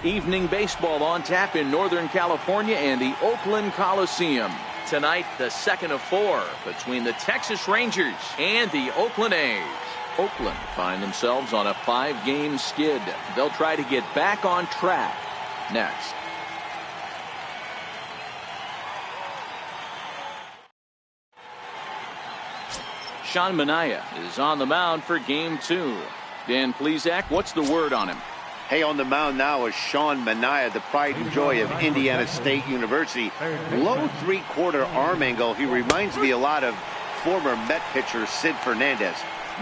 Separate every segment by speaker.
Speaker 1: Evening baseball on tap in Northern California and the Oakland Coliseum. Tonight, the second of 4 between the Texas Rangers and the Oakland A's. Oakland find themselves on a 5-game skid. They'll try to get back on track next. Sean Manaea is on the mound for Game 2. Dan Plesac, what's the word on him?
Speaker 2: Hey, on the mound now is Sean Manaea, the pride and joy of Indiana State University. Low 3/4 arm angle. He reminds me a lot of former Met pitcher Sid Fernandez.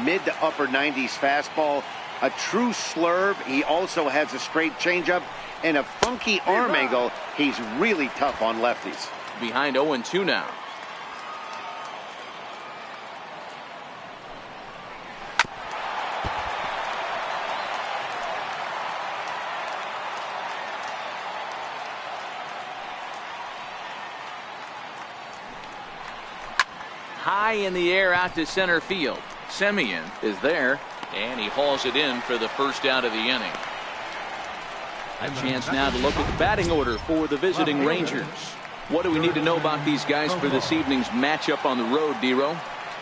Speaker 2: Mid to upper 90s fastball, a true slurve. He also has a straight changeup and a funky arm angle. He's really tough on lefties.
Speaker 1: Behind 0-2 now. High in the air out to center field. Semien is there, and he hauls it in for the first out of the inning. A chance now to look at the batting order for the visiting Rangers. What do we need to know about these guys for this evening's matchup on the road, Dero?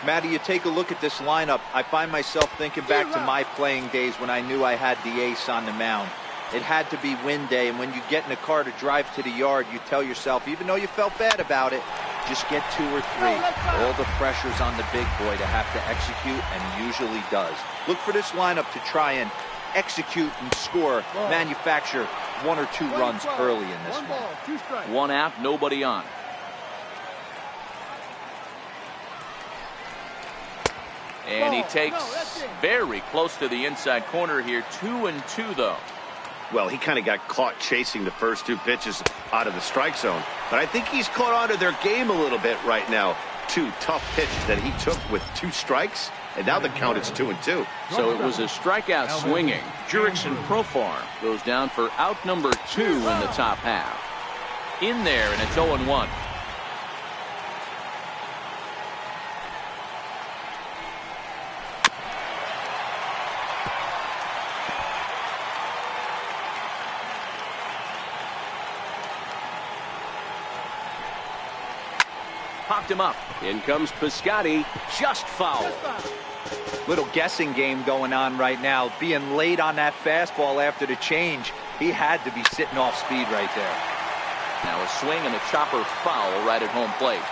Speaker 3: Matty, you take a look at this lineup. I find myself thinking back to my playing days when I knew I had the ace on the mound. It had to be win day, and when you get in a car to drive to the yard, you tell yourself, even though you felt bad about it, just get 2 or 3. All the pressure's on the big boy to have to execute, and he usually does. Look for this lineup to try and execute and score, manufacture 1 or 2 runs early in this one.
Speaker 1: 1 out, nobody on. And he takes very close to the inside corner here. 2-2 though.
Speaker 2: Well, he kind of got caught chasing the first 2 pitches out of the strike zone. But I think he's caught on to their game a little bit right now. 2 tough pitches that he took with 2 strikes. And now the count is 2-2.
Speaker 1: So it was a strikeout swinging. Jurickson Profar goes down for out number 2 in the top half. In there, and it's 0-1. Popped him up. In comes Piscotty. Just foul.
Speaker 3: Little guessing game going on right now. Being late on that fastball after the change. He had to be sitting off speed right there.
Speaker 1: Now a swing and a chopper foul right at home plate.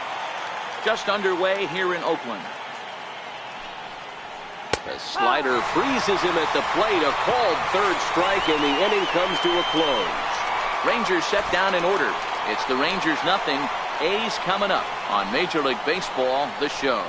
Speaker 1: Just underway here in Oakland. The slider freezes him at the plate. A called 3rd strike, and the inning comes to a close. Rangers set down in order. It's the Rangers nothing. A's coming up on Major League Baseball, The Show.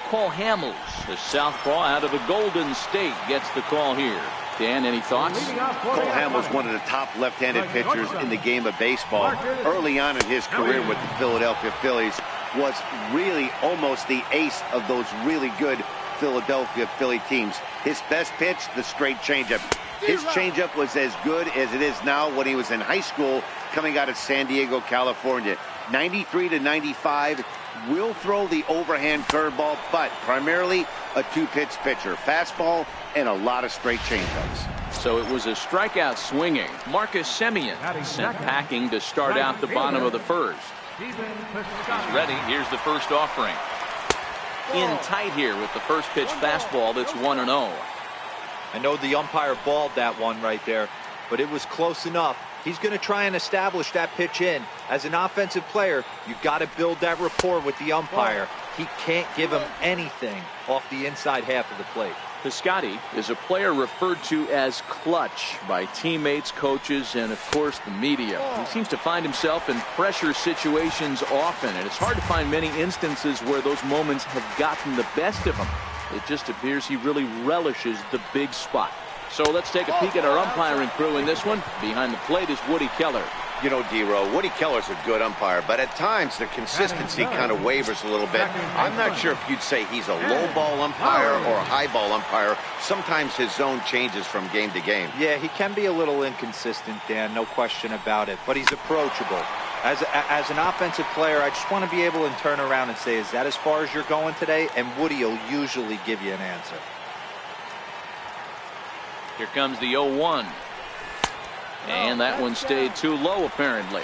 Speaker 1: Cole Hamels, the southpaw out of the Golden State, gets the call here. Dan, any thoughts?
Speaker 2: Cole Hamels, one of the top left-handed pitchers in the game of baseball. Early on in his career with the Philadelphia Phillies, was really almost the ace of those really good Philadelphia Philly teams. His best pitch, the straight changeup. His changeup was as good as it is now when he was in high school coming out of San Diego, California. 93 to 95, will throw the overhand curveball, but primarily a 2-pitch pitcher. Fastball and a lot of straight changeups.
Speaker 1: So it was a strikeout swinging. Marcus Semien sent packing to start out the bottom of the first. He's ready. Here's the first offering. In tight here with the first pitch fastball that's 1-0.
Speaker 3: I know the umpire balled that one right there, but it was close enough. He's going to try and establish that pitch in. As an offensive player, you've got to build that rapport with the umpire. He can't give him anything off the inside half of the plate.
Speaker 1: Piscotty is a player referred to as clutch by teammates, coaches, and of course the media. He seems to find himself in pressure situations often, and it's hard to find many instances where those moments have gotten the best of him. It just appears he really relishes the big spot. So let's take a peek at our umpiring crew in this one. Behind the plate is Woody Keller.
Speaker 2: You know, D-Row, Woody Keller's a good umpire, but at times the consistency kind of wavers a little bit. I'm not sure if you'd say he's a low ball umpire or a high ball umpire. Sometimes his zone changes from game to game.
Speaker 3: Yeah, he can be a little inconsistent, Dan, no question about it, but he's approachable. As an offensive player, I just want to be able to turn around and say, is that as far as you're going today? And Woody will usually give you an answer.
Speaker 1: Here comes the 0-1. And that one stayed too low, apparently.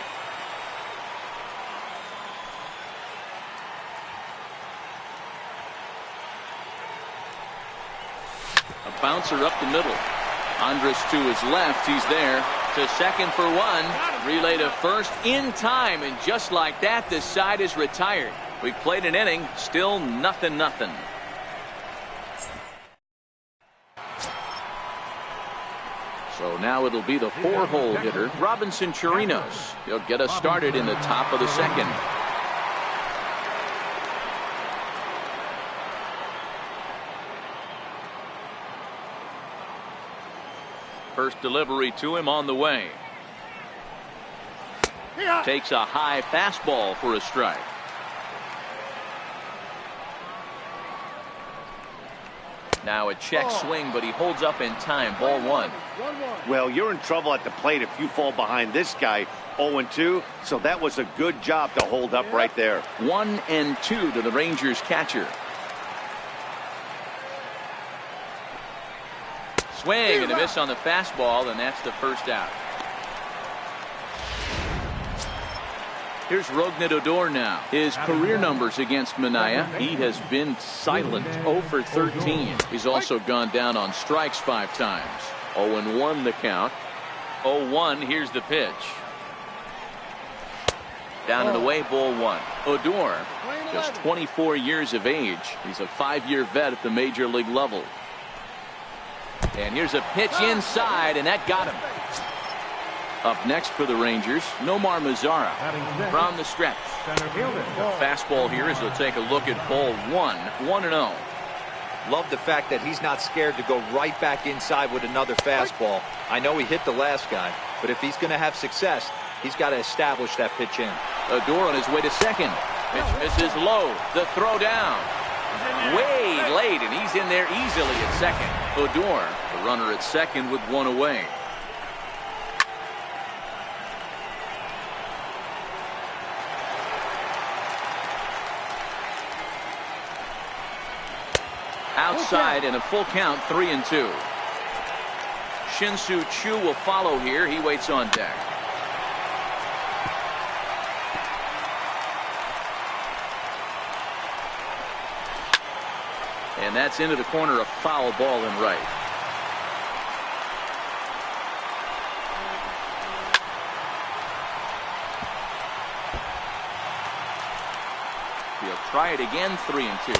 Speaker 1: A bouncer up the middle. Andres to his left. He's there. To second for one. Relay to first in time. And just like that, the side is retired. We've played an inning. Still nothing. So now it'll be the 4-hole hitter, Robinson Chirinos. He'll get us started in the top of the second. First delivery to him on the way. Takes a high fastball for a strike. Now a check swing, but he holds up in time. Ball 1.
Speaker 2: Well, you're in trouble at the plate if you fall behind this guy. 0-2, so that was a good job to hold up right there.
Speaker 1: 1-2 to the Rangers catcher. Swing and a miss on the fastball, and that's the first out. Here's Rougned Odor now. His career numbers against Minaya. He has been silent. 0 for 13. He's also gone down on strikes 5 times. 0-1 the count. 0-1. Here's the pitch. Down and away, ball 1. Odor, just 24 years of age. He's a 5-year vet at the major league level. And here's a pitch inside, and that got him. Up next for the Rangers, Nomar Mazara from the stretch. The fastball here as they'll take a look at ball 1. 1-0.
Speaker 3: Love the fact that he's not scared to go right back inside with another fastball. I know he hit the last guy, but if he's going to have success, he's got to establish that pitch in.
Speaker 1: Odor on his way to second. Pitch misses low. The throw down. Way late, and he's in there easily at second. Odor, the runner at second with 1 away. Outside and a full count, 3-2. Shin-Soo Choo will follow here. He waits on deck. And that's into the corner, a foul ball in right. He'll try it again, 3-2.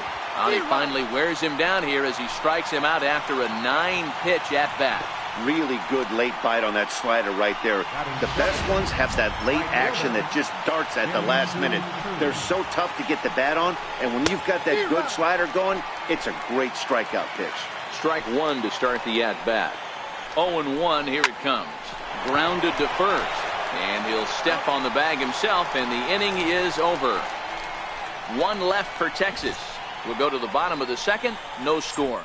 Speaker 1: He finally wears him down here as he strikes him out after a 9-pitch at bat.
Speaker 2: Really good late bite on that slider right there. The best ones have that late action that just darts at the last minute. They're so tough to get the bat on, and when you've got that good slider going, it's a great strikeout pitch.
Speaker 1: Strike 1 to start the at bat. 0-1, here it comes. Grounded to first, and he'll step on the bag himself, and the inning is over. 1 left for Texas. We'll go to the bottom of the second. No score.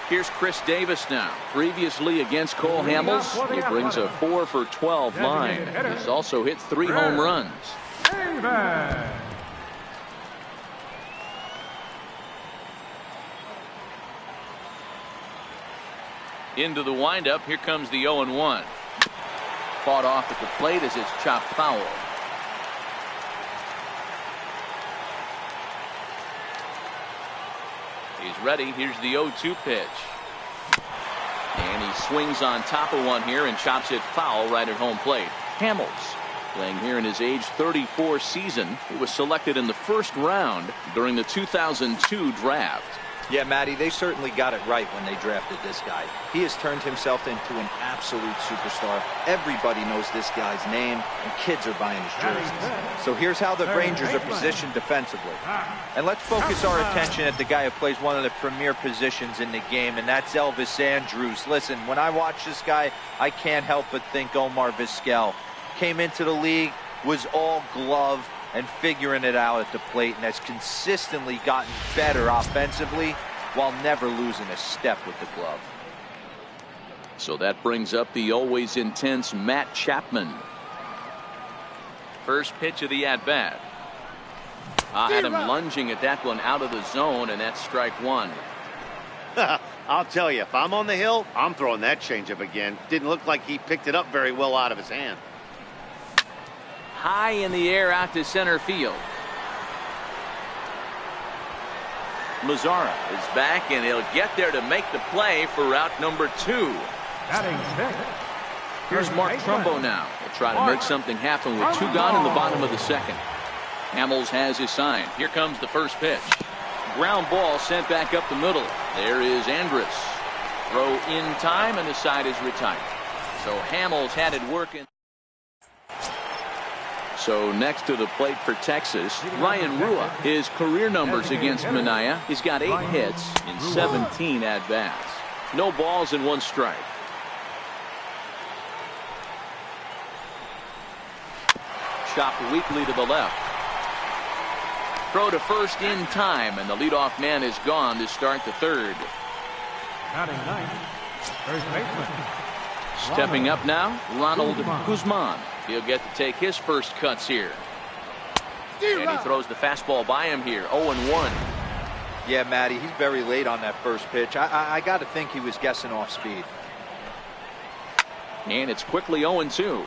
Speaker 1: Here's Chris Davis now. Previously against Cole Hamels, he brings a 4 for 12 line. He's also hit 3 home runs. Into the windup. Here comes the 0-1. Fought off at the plate as it's chopped foul. He's ready. Here's the 0-2 pitch. And he swings on top of one here and chops it foul right at home plate. Hamels playing here in his age 34 season. He was selected in the first round during the 2002 draft.
Speaker 3: Yeah, Matty, they certainly got it right when they drafted this guy. He has turned himself into an absolute superstar. Everybody knows this guy's name, and kids are buying his jerseys. So here's how the Rangers are positioned defensively. And let's focus our attention at the guy who plays one of the premier positions in the game, and that's Elvis Andrus. Listen, when I watch this guy, I can't help but think Omar Vizquel. Came into the league, was all glove, and figuring it out at the plate, and has consistently gotten better offensively while never losing a step with the glove.
Speaker 1: So that brings up the always intense Matt Chapman. First pitch of the at-bat. Had him lunging at that one out of the zone, and that's strike one.
Speaker 2: I'll tell you, if I'm on the hill, I'm throwing that changeup again. Didn't look like he picked it up very well out of his hand.
Speaker 1: High in the air out to center field. Mazzara is back, and he'll get there to make the play for route number 2. Here's Mark Trumbo now. He'll try to make something happen with 2 gone in the bottom of the second. Hamels has his sign. Here comes the first pitch. Ground ball sent back up the middle. There is Andrus. Throw in time, and the side is retired. So Hamels had it working. So next to the plate for Texas, Ryan Rua. His career numbers against Minaya. He's got 8 hits in 17 at-bats. No balls and 1 strike. Chopped weakly to the left. Throw to first in time, and the leadoff man is gone to start the third. Stepping up now, Ronald Guzman. He'll get to take his first cuts here. And he throws the fastball by him here, 0-1.
Speaker 3: Yeah, Matty, he's very late on that first pitch. I got to think he was guessing off speed.
Speaker 1: And it's quickly 0-2.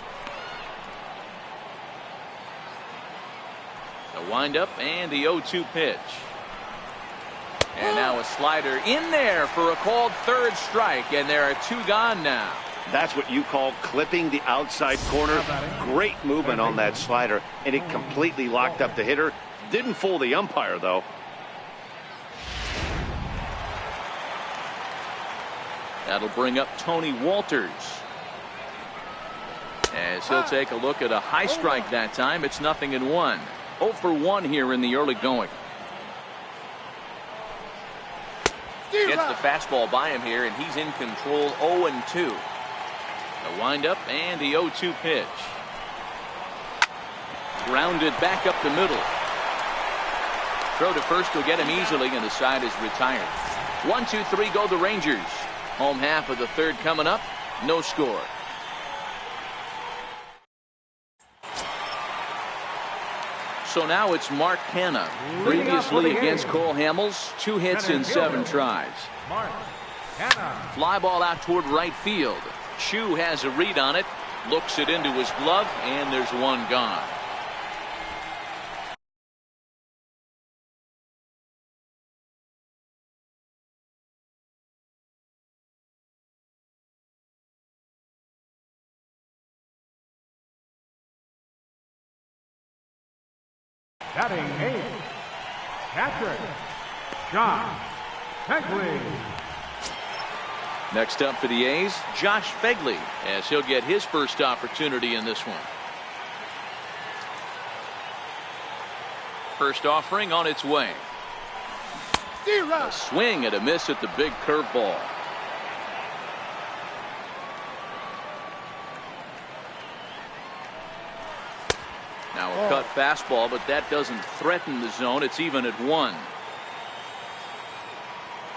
Speaker 1: The windup and the 0-2 pitch. And now a slider in there for a called third strike, and there are 2 gone now.
Speaker 2: That's what you call clipping the outside corner. Great movement on that slider, and it completely locked up the hitter. Didn't fool the umpire, though.
Speaker 1: That'll bring up Tony Walters. As he'll take a look at a high strike that time. It's 0-1. 0 for 1 here in the early going. Gets the fastball by him here, and he's in control. 0-2. The windup and the 0-2 pitch. Grounded back up the middle. Throw to first will get him easily, and the side is retired. 1-2-3 go the Rangers. Home half of the third coming up. No score. So now it's Mark Canha. Previously against Cole Hamels, 2 hits in 7 tries. Fly ball out toward right field. Chu has a read on it, looks it into his glove, and there's 1 gone.
Speaker 4: Batting 8, catcher, Josh Begley.
Speaker 1: Next up for the A's, Josh Begley, as he'll get his first opportunity in this one. First offering on its way. A swing and a miss at the big curveball. Now a cut fastball, but that doesn't threaten the zone. It's even at 1.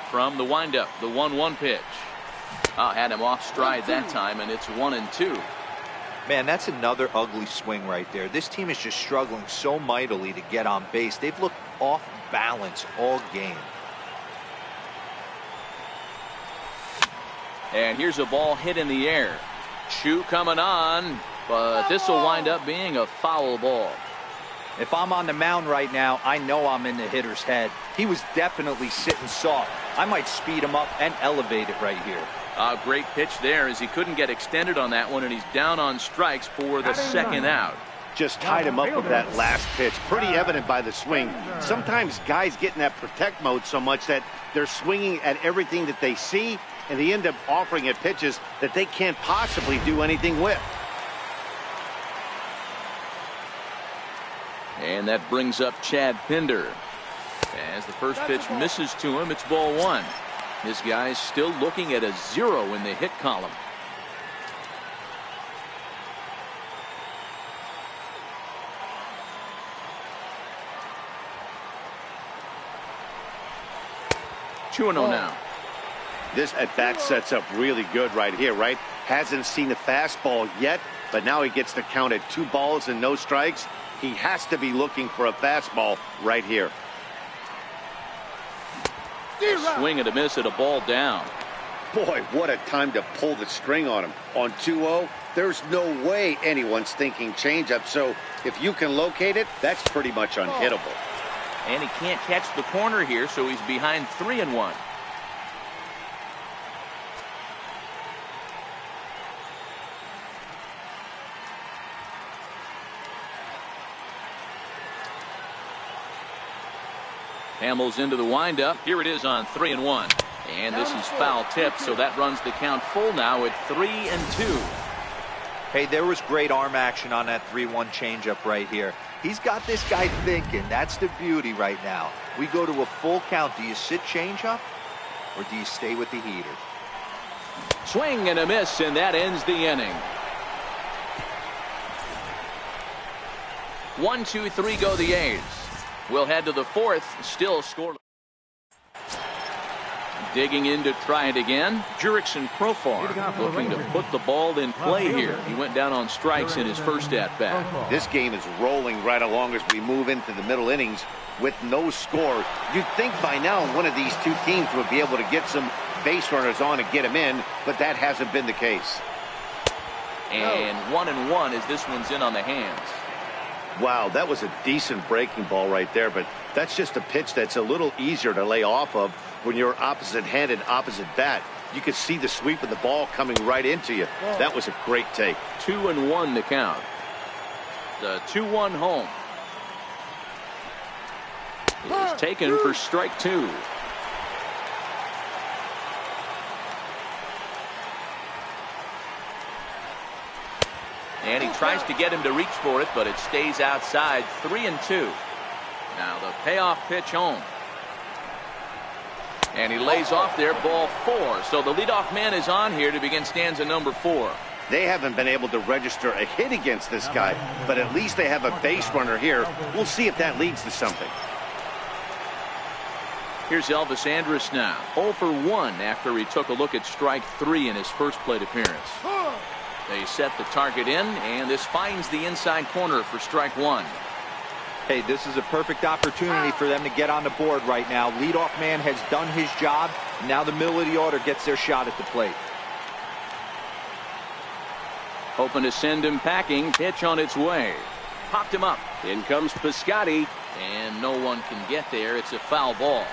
Speaker 1: From the windup, the 1-1 pitch. Had him off stride that time, and it's 1-2.
Speaker 3: Man, that's another ugly swing right there. This team is just struggling so mightily to get on base. They've looked off balance all game.
Speaker 1: And here's a ball hit in the air. Chu coming on, but this will wind up being a foul ball.
Speaker 3: If I'm on the mound right now, I know I'm in the hitter's head. He was definitely sitting soft. I might speed him up and elevate it right here.
Speaker 1: A great pitch there, as he couldn't get extended on that one, and he's down on strikes for the second out.
Speaker 2: Just tied him up with that last pitch. Pretty evident by the swing. Sometimes guys get in that protect mode so much that they're swinging at everything that they see, and they end up offering at pitches that they can't possibly do anything with.
Speaker 1: And that brings up Chad Pinder. As the first pitch misses to him, it's ball 1. This guy's still looking at a 0 in the hit column. Two 2-0 now.
Speaker 2: This at-bat sets up really good right here, right? Hasn't seen a fastball yet, but now he gets to count at 2 balls and no strikes. He has to be looking for a fastball right here.
Speaker 1: Swing and a miss at a ball down.
Speaker 2: Boy, what a time to pull the string on him. On 2-0, there's no way anyone's thinking changeup, so if you can locate it, that's pretty much unhittable.
Speaker 1: And he can't catch the corner here, so he's behind 3-1. Hamels into the windup. Here it is on 3-1. And this is foul tip, so that runs the count full now at 3-2.
Speaker 3: Hey, there was great arm action on that 3-1 changeup right here. He's got this guy thinking. That's the beauty right now. We go to a full count. Do you sit changeup or do you stay with the heater?
Speaker 1: Swing and a miss, and that ends the inning. 1, 2, 3 go the A's. We'll head to the 4th, still scoreless. Digging in to try it again, Jurickson Profar looking to put the ball in play here. He went down on strikes in his first at-bat.
Speaker 2: This game is rolling right along as we move into the middle innings with no score. You'd think by now one of these two teams would be able to get some base runners on and get them in, but that hasn't been the case.
Speaker 1: And 1-1 as this one's in on the hands.
Speaker 2: Wow, that was a decent breaking ball right there, but that's just a pitch that's a little easier to lay off of when you're opposite-handed, opposite bat. You could see the sweep of the ball coming right into you. That was a great take.
Speaker 1: 2-1 the count. The 2-1 home is taken for strike 2. And he tries to get him to reach for it, but it stays outside. 3-2. Now the payoff pitch home. And he lays off there, ball 4. So the leadoff man is on here to begin stanza number 4.
Speaker 2: They haven't been able to register a hit against this guy, but at least they have a base runner here. We'll see if that leads to something.
Speaker 1: Here's Elvis Andrus now. 0 for 1 after he took a look at strike 3 in his first plate appearance. They set the target in, and this finds the inside corner for strike 1.
Speaker 3: Hey, this is a perfect opportunity for them to get on the board right now. Leadoff man has done his job. Now the middle of the order gets their shot at the plate.
Speaker 1: Hoping to send him packing. Pitch on its way. Popped him up. In comes Piscotty, and no one can get there. It's a foul ball.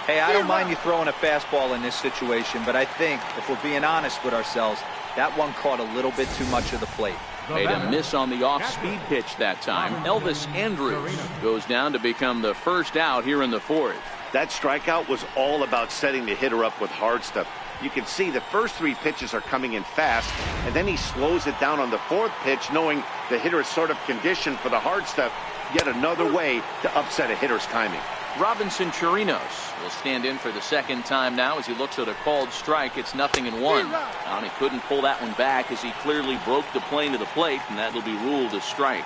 Speaker 3: Hey, I don't mind you throwing a fastball in this situation, but I think, if we're being honest with ourselves, that one caught a little bit too much of the plate.
Speaker 1: Made a miss on the off-speed pitch that time. Elvis Andrus goes down to become the first out here in the 4th.
Speaker 2: That strikeout was all about setting the hitter up with hard stuff. You can see the first 3 pitches are coming in fast, and then he slows it down on the 4th pitch, knowing the hitter is sort of conditioned for the hard stuff. Yet another way to upset a hitter's timing.
Speaker 1: Robinson Chirinos will stand in for the second time now as he looks at a called strike. It's 0-1. And he couldn't pull that one back as he clearly broke the plane to the plate, and that'll be ruled a strike.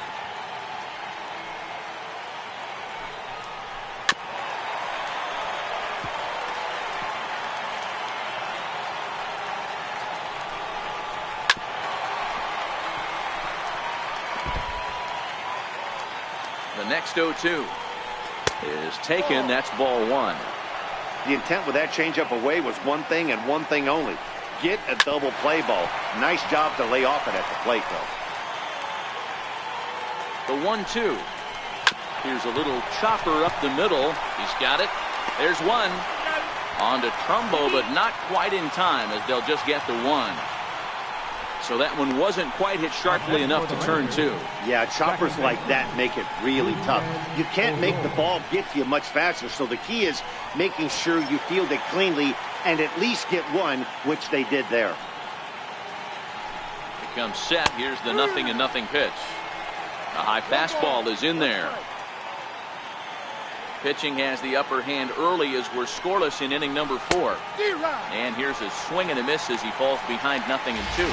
Speaker 1: The next 0-2 is taken. That's ball 1.
Speaker 2: The intent with that changeup away was one thing and one thing only. Get a double play ball. Nice job to lay off it at the plate,
Speaker 1: The
Speaker 2: though.
Speaker 1: 1-2. Here's a little chopper up the middle. He's got it. There's one. On to Trumbo, but not quite in time as they'll just get the 1. So that one wasn't quite hit sharply enough to turn 2.
Speaker 2: Yeah, choppers like that make it really tough. You can't make the ball get to you much faster, so the key is making sure you field it cleanly and at least get 1, which they did there.
Speaker 1: Becomes set. Here's the 0-0 pitch. A high fastball is in there. Pitching has the upper hand early as we're scoreless in inning number 4. And here's a swing and a miss as he falls behind 0-2.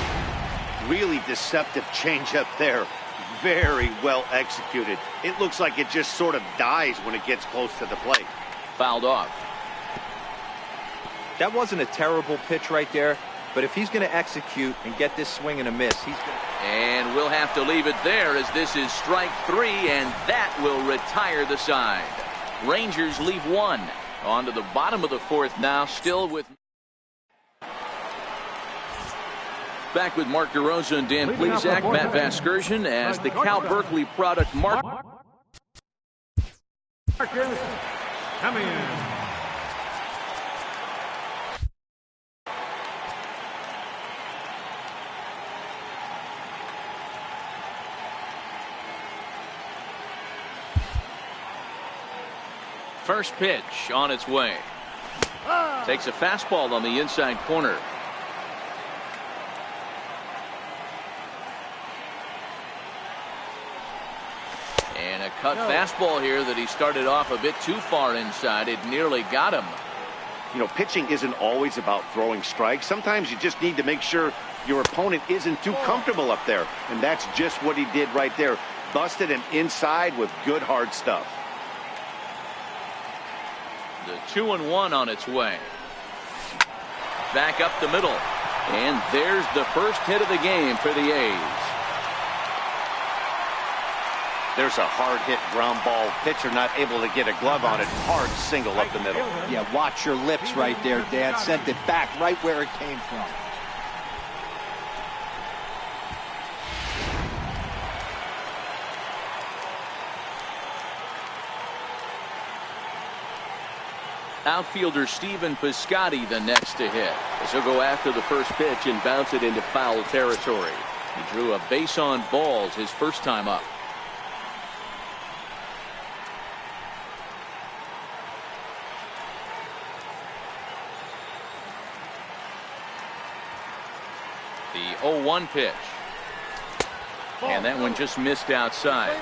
Speaker 2: Really deceptive changeup there. Very well executed. It looks like it just sort of dies when it gets close to the plate.
Speaker 1: Fouled off.
Speaker 3: That wasn't a terrible pitch right there, but if he's going to execute and get this swing and a miss, he's going to...
Speaker 1: And we'll have to leave it there as this is strike 3, and that will retire the side. Rangers leave 1. On to the bottom of the 4th now, still with... Back with Mark DeRosa and Dan Plesac, Matt Vasgersian, as the Cal Berkeley product Mark.
Speaker 4: Coming in.
Speaker 1: First pitch on its way. Takes a fastball on the inside corner. And a cut fastball here that he started off a bit too far inside. It nearly got him.
Speaker 2: You know, pitching isn't always about throwing strikes. Sometimes you just need to make sure your opponent isn't too comfortable up there. And that's just what he did right there. Busted him inside with good hard stuff.
Speaker 1: The 2-1 on its way. Back up the middle. And there's the first hit of the game for the A's.
Speaker 2: There's a hard hit ground ball. Pitcher not able to get a glove on it. Hard single up the middle.
Speaker 3: Yeah, watch your lips right there, Dan. Sent it back right where it came from.
Speaker 1: Outfielder Stephen Piscotty the next to hit.
Speaker 5: As he'll go after the first pitch and bounce it into foul territory.
Speaker 1: He drew a base on balls his first time up. The 0-1 pitch. And that one just missed outside.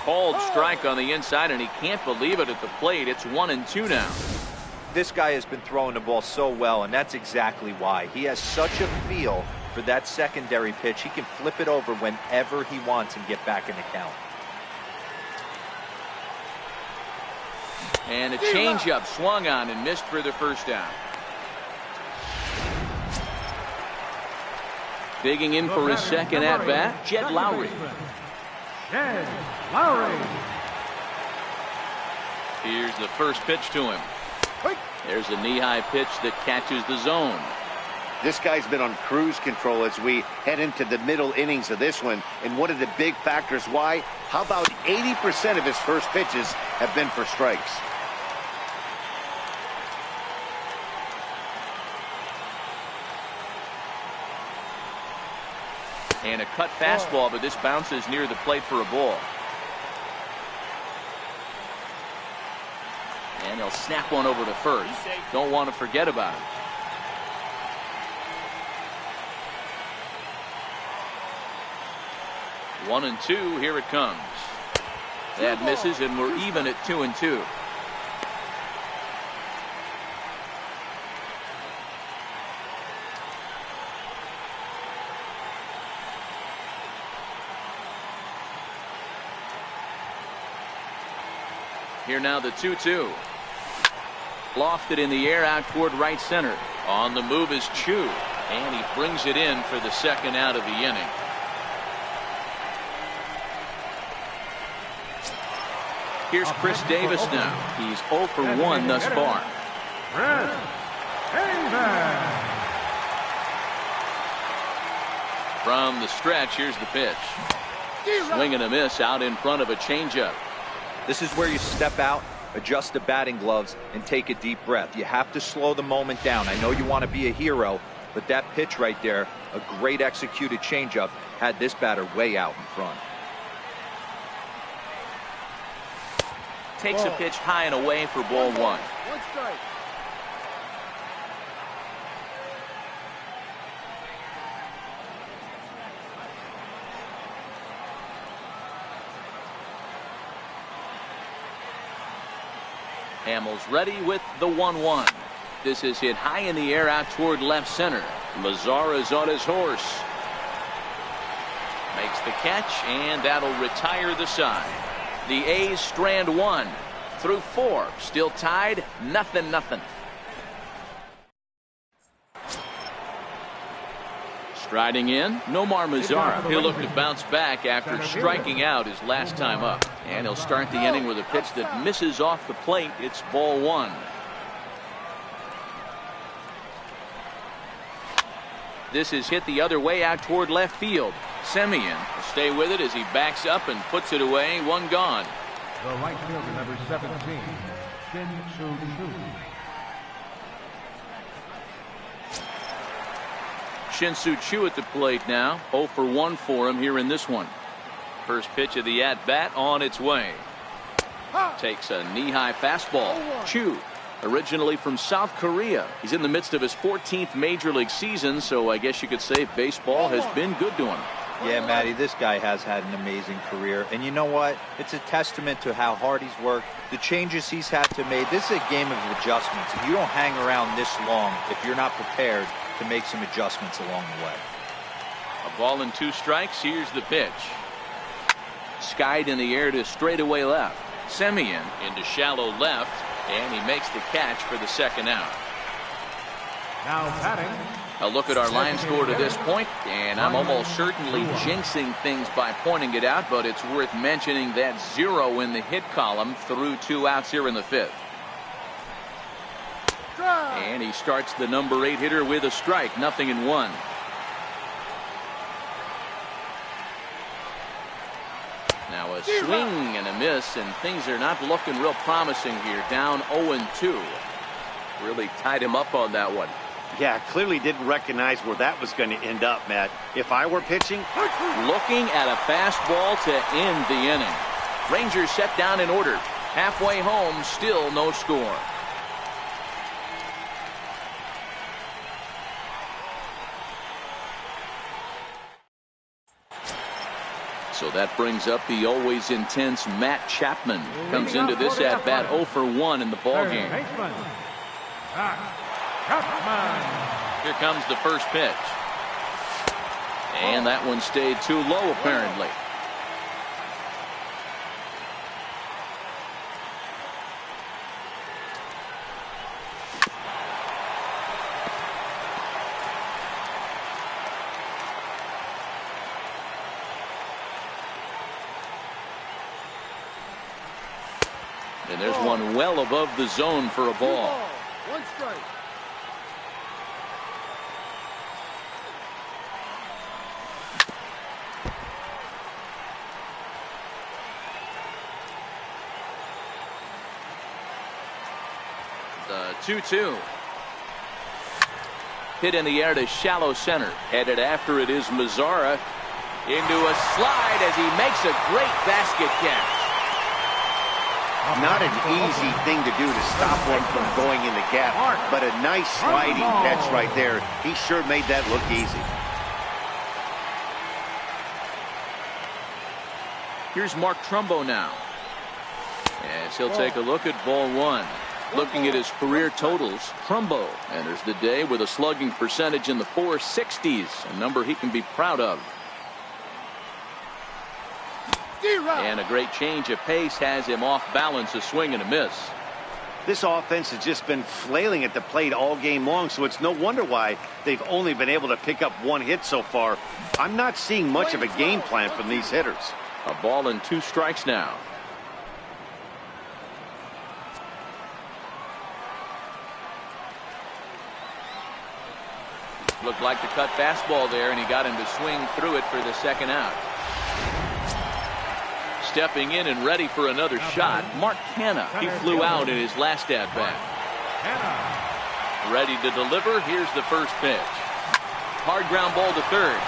Speaker 1: Called strike on the inside, and he can't believe it at the plate. It's 1-2 now.
Speaker 3: This guy has been throwing the ball so well, and that's exactly why. He has such a feel for that secondary pitch. He can flip it over whenever he wants and get back in the count.
Speaker 1: And a changeup swung on and missed for the first down. Digging in for his second at-bat, Jed Lowry.
Speaker 4: Jed Lowry.
Speaker 1: Here's the first pitch to him. There's a knee-high pitch that catches the zone.
Speaker 2: This guy's been on cruise control as we head into the middle innings of this one. And one of the big factors why, how about 80% of his first pitches have been for strikes?
Speaker 1: And a cut fastball, but this bounces near the plate for a ball. And he'll snap one over to first. Don't want to forget about it. One and two, here it comes. That misses, and we're even at 2-2. Here now the 2-2. Lofted in the air out toward right center. On the move is Chu, and he brings it in for the second out of the inning. Here's Chris Davis now. He's 0 for 1 thus far.
Speaker 4: Chris Davis.
Speaker 1: From the stretch, here's the pitch. Swing and a miss out in front of a changeup.
Speaker 3: This is where you step out, adjust the batting gloves, and take a deep breath. You have to slow the moment down. I know you want to be a hero, but that pitch right there, a great executed changeup, had this batter way out in front.
Speaker 1: Takes a pitch high and away for ball one.
Speaker 6: One strike.
Speaker 1: Hamels ready with the 1-1. This is hit high in the air out toward left center. Mazzara's on his horse. Makes the catch, and that'll retire the side. The A's strand one through 4. Still tied, 0-0. Striding in, Nomar Mazara. He'll look to bounce back after striking out his last time up. And he'll start the inning with a pitch that misses off the plate. It's ball 1. This is hit the other way out toward left field. Semien will stay with it as he backs up and puts it away. 1 gone.
Speaker 4: The right fielder, number 17,
Speaker 1: Shin-Soo Choo at the plate now. 0 for 1 for him here in this one. First pitch of the at-bat on its way. Takes a knee-high fastball. Choo, originally from South Korea. He's in the midst of his 14th major league season, so I guess you could say baseball has been good to him.
Speaker 3: Yeah, Matty, this guy has had an amazing career. And you know what? It's a testament to how hard he's worked, the changes he's had to make. This is a game of adjustments. You don't hang around this long if you're not prepared to make some adjustments along the way.
Speaker 1: A ball and 2 strikes. Here's the pitch. Skied in the air to straightaway left. Semien into shallow left, and he makes the catch for the second out.
Speaker 4: Now batting.
Speaker 1: A look at our line score to this point, and I'm almost certainly jinxing things by pointing it out, but it's worth mentioning that 0 in the hit column through 2 outs here in the 5th. And he starts the number 8 hitter with a strike. 0-1. Now a swing and a miss, and things are not looking real promising here. Down 0-2.
Speaker 5: Really tied him up on that one.
Speaker 2: Yeah, clearly didn't recognize where that was going to end up, Matt. If I were pitching,
Speaker 1: looking at a fastball to end the inning. Rangers set down in order. Halfway home, still no score. So that brings up the always intense Matt Chapman. Comes into this at bat 0 for 1 in the ballgame. Here comes the first pitch. And that one stayed too low, apparently. And there's one well above the zone for a ball.
Speaker 6: 1 strike.
Speaker 1: The 2-2. Hit in the air to shallow center. Headed after it is Mazzara. Into a slide as he makes a great basket catch.
Speaker 2: not an easy thing to do to stop one from going in the gap, but a nice sliding catch right there. He sure made that look easy.
Speaker 1: Here's Mark Trumbo now, as he'll take a look at ball one. Looking at his career totals, Trumbo enters the day with a slugging percentage in the 460s, a number he can be proud of. And a great change of pace has him off balance, a swing and a miss.
Speaker 2: This offense has just been flailing at the plate all game long, so it's no wonder why they've only been able to pick up one hit so far. I'm not seeing much of a game plan from these hitters.
Speaker 1: A ball and 2 strikes now. Looked like the cut fastball there, and he got him to swing through it for the second out. Stepping in and ready for another shot, Mark Hanna. He flew out in his last at-bat. Ready to deliver. Here's the first pitch. Hard ground ball to third.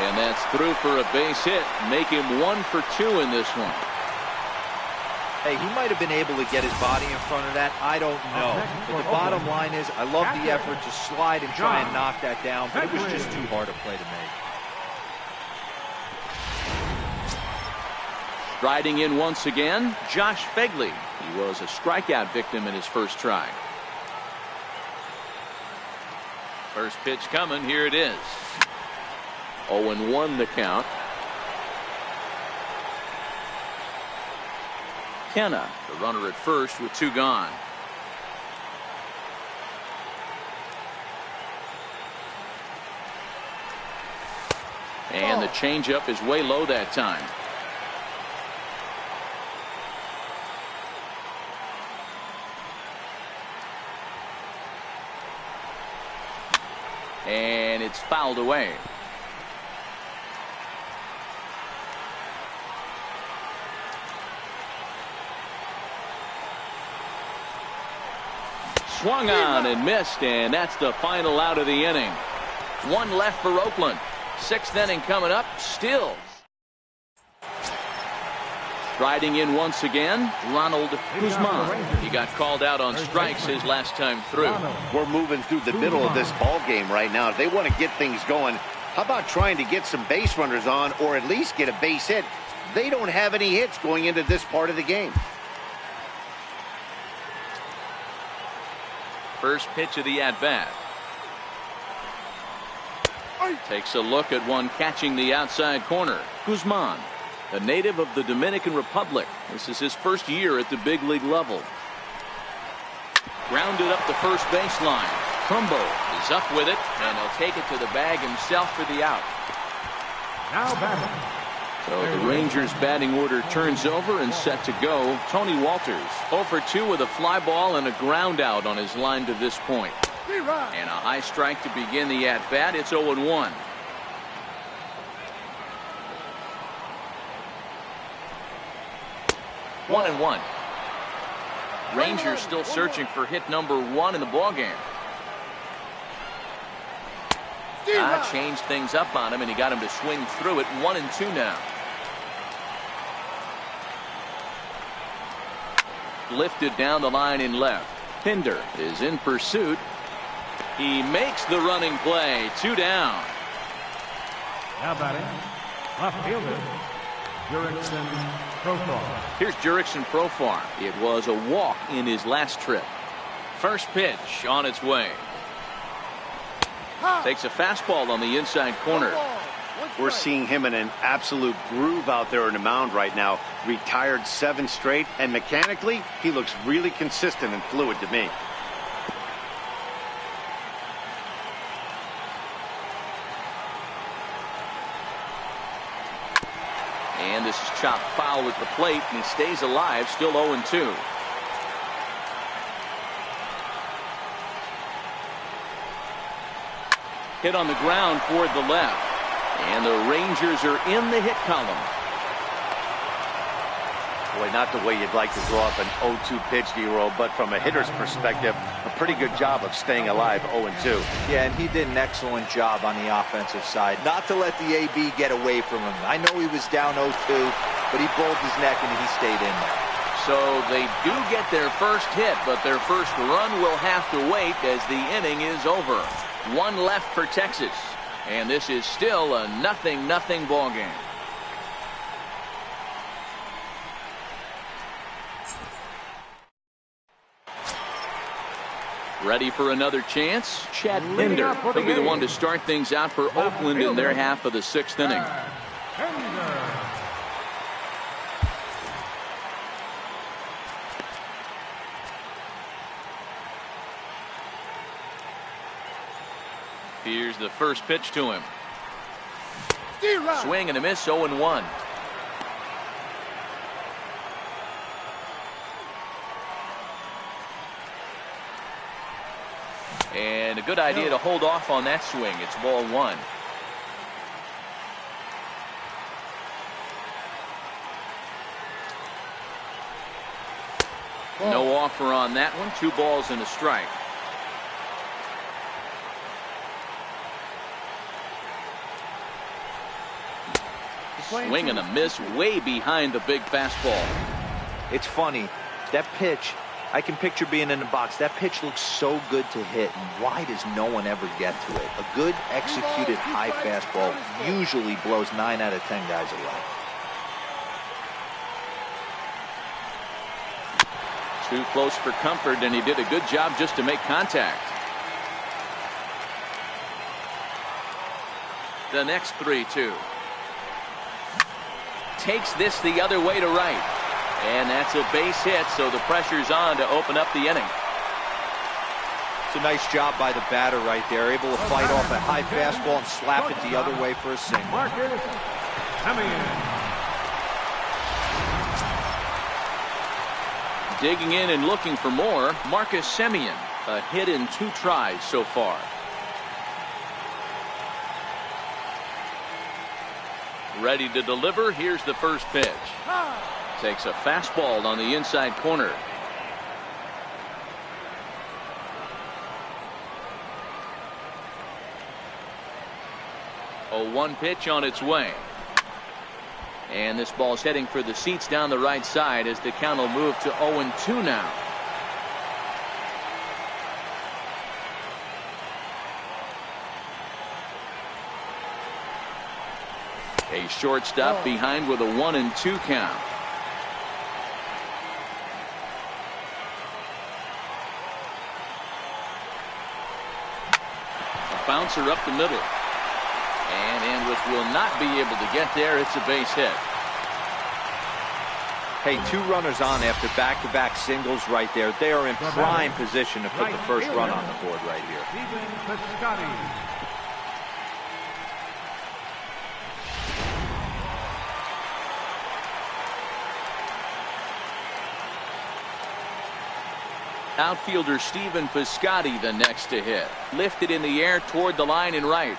Speaker 1: And that's through for a base hit. Make him 1 for 2 in this one.
Speaker 3: Hey, he might have been able to get his body in front of that. I don't know. But the bottom line is, I love the effort to slide and try and knock that down, but it was just too hard a play to make.
Speaker 1: Striding in once again, Josh Phegley. He was a strikeout victim in his first try. First pitch coming. Here it is. 0-1 the count. Kenna, the runner at first with 2 gone. And the changeup is way low that time. And it's fouled away. Swung on and missed, and that's the final out of the inning. 1 left for Oakland. 6th inning coming up. Still striding in once again, Ronald Guzman. He got called out on strikes his last time through.
Speaker 2: We're moving through the middle of this ball game right now. If they want to get things going, how about trying to get some base runners on, or at least get a base hit? They don't have any hits going into this part of the game.
Speaker 1: First pitch of the at-bat. Takes a look at one catching the outside corner. Guzman, a native of the Dominican Republic. This is his first year at the big league level. Grounded up the first baseline. Trumbo is up with it, and he'll take it to the bag himself for the out.
Speaker 4: Now batting.
Speaker 1: So the Rangers batting order turns over and set to go. Tony Walters 0 for 2 with a fly ball and a ground out on his line to this point. And a high strike to begin the at-bat. It's 0-1. One and one. Rangers still searching for hit number 1 in the ballgame. Changed things up on him, and he got him to swing through it. 1-2 now. Lifted down the line in left. Pinder is in pursuit. He makes the running play. 2 down.
Speaker 4: Now batting, left fielder, Jurickson Profar.
Speaker 1: Here's Jurickson Profar. It was a walk in his last trip. First pitch on its way. Takes a fastball on the inside corner.
Speaker 2: We're seeing him in an absolute groove out there on the mound right now. Retired 7 straight, and mechanically, he looks really consistent and fluid to me.
Speaker 1: And this is chopped foul at the plate, and he stays alive, still 0-2. Hit on the ground toward the left. And the Rangers are in the hit column.
Speaker 2: Boy, not the way you'd like to draw up an 0-2 pitch, D-roll, but from a hitter's perspective, a pretty good job of staying alive 0-2.
Speaker 3: Yeah, and he did an excellent job on the offensive side. Not to let the AB get away from him. I know he was down 0-2, but he bowled his neck and he stayed in there.
Speaker 1: So they do get their first hit, but their first run will have to wait as the inning is over. 1 left for Texas. And this is still a 0-0 ball game. Ready for another chance? Chad Pinder will be the one to start things out for Oakland in their half of the 6th inning. Here's the first pitch to him. Swing and a miss, 0-1. And a good idea to hold off on that swing. It's ball 1. No offer on that one. 2 balls and a strike. Swing and a miss way behind the big fastball.
Speaker 3: It's funny. That pitch, I can picture being in the box. That pitch looks so good to hit, and why does no one ever get to it? A good executed high fastball usually blows 9 out of 10 guys away.
Speaker 1: Too close for comfort, and he did a good job just to make contact. The next 3-2. Takes this the other way to right. And that's a base hit, so the pressure's on to open up the inning.
Speaker 3: It's a nice job by the batter right there. Able to fight off a high fastball and slap it the other way for a single.
Speaker 1: Digging in and looking for more, Marcus Semien. A hit in 2 tries so far. Ready to deliver. Here's the first pitch. Takes a fastball on the inside corner. A 1 pitch on its way. And this ball's heading for the seats down the right side as the count will move to 0-2 now. A shortstop behind with a 1-2 count. A bouncer up the middle. And Andrus will not be able to get there. It's a base hit.
Speaker 3: Hey, 2 runners on after back-to-back singles right there. They are in prime position to put the first run on the board right here.
Speaker 1: Outfielder Stephen Piscotty the next to hit. Lifted in the air toward the line and right.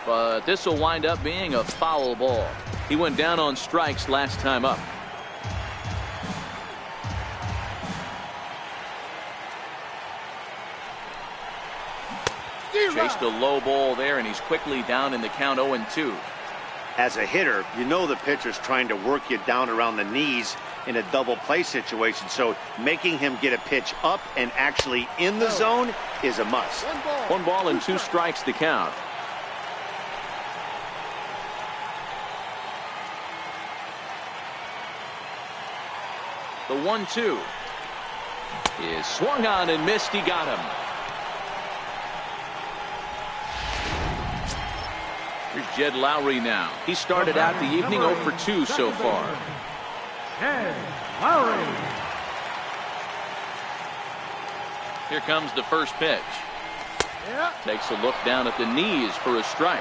Speaker 1: But this will wind up being a foul ball. He went down on strikes last time up. Chased a low ball there, and he's quickly down in the count 0-2.
Speaker 2: As a hitter, you know the pitcher's trying to work you down around the knees in a double play situation, so making him get a pitch up and actually in the zone is a must.
Speaker 1: 1 ball and 2 strikes to count. The 1-2 is swung on and missed. He got him. Here's Jed Lowry now. He started out the evening 0 for 2 so far.
Speaker 4: Jed Lowry.
Speaker 1: Here comes the first pitch. Takes a look down at the knees for a strike.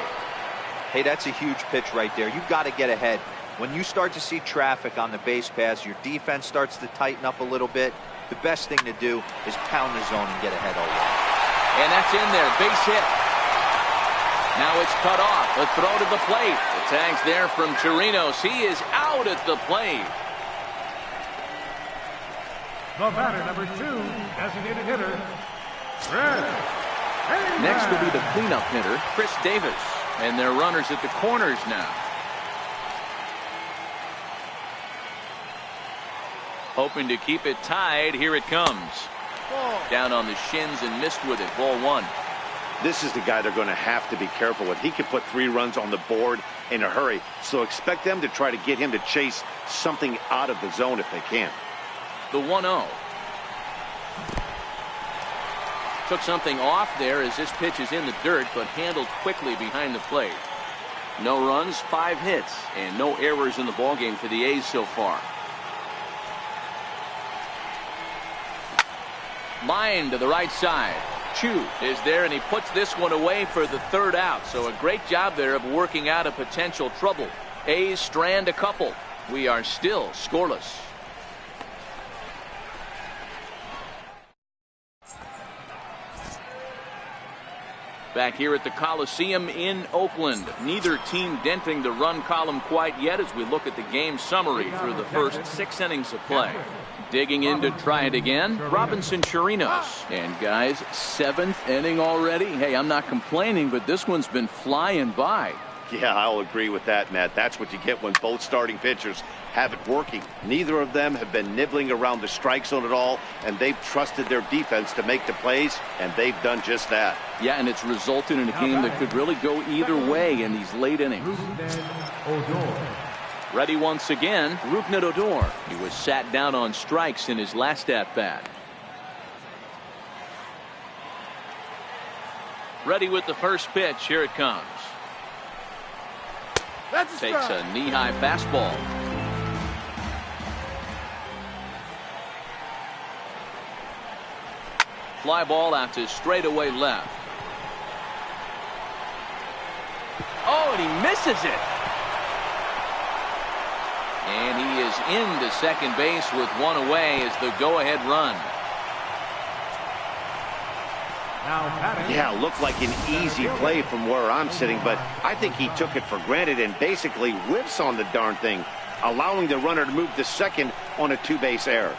Speaker 3: Hey, that's a huge pitch right there. You've got to get ahead. When you start to see traffic on the base paths, your defense starts to tighten up a little bit. The best thing to do is pound the zone and get ahead all the way.
Speaker 1: And that's in there. Base hit. Now it's cut off. A throw to the plate. The tag's there from Chirinos. He is out at the plate.
Speaker 4: The batter, number 2, designated hitter, Chris Davis.
Speaker 1: Next will be the cleanup hitter, Chris Davis. And they're runners at the corners now. Hoping to keep it tied. Here it comes. Down on the shins and missed with it. Ball 1.
Speaker 2: This is the guy they're going to have to be careful with. He could put 3 runs on the board in a hurry, so expect them to try to get him to chase something out of the zone if they can.
Speaker 1: The 1-0. Took something off there as this pitch is in the dirt, but handled quickly behind the plate. No runs, 5 hits, and no errors in the ballgame for the A's so far. Line to the right side. Chu is there, and he puts this one away for the 3rd out. So a great job there of working out a potential trouble. A's strand a couple. We are still scoreless. Back here at the Coliseum in Oakland. Neither team denting the run column quite yet as we look at the game summary through the first 6 innings of play. Digging in to try it again, Robinson Chirinos. And guys, 7th inning already. Hey, I'm not complaining, but this one's been flying by.
Speaker 2: Yeah, I'll agree with that, Matt. That's what you get when both starting pitchers have it working. Neither of them have been nibbling around the strike zone at all, and they've trusted their defense to make the plays, and they've done just that.
Speaker 1: Yeah, and it's resulted in a game that could really go either way in these late innings. Ready once again, Rougned Odor. He was sat down on strikes in his last at-bat. Ready with the first pitch. Here it comes. Takes a knee-high fastball. Fly ball out to straightaway left. Oh, and he misses it. And he is into second base with one away as the go-ahead run.
Speaker 2: Yeah, looked like an easy play from where I'm sitting, but I think he took it for granted and basically whiffs on the darn thing, allowing the runner to move to second on a two-base error.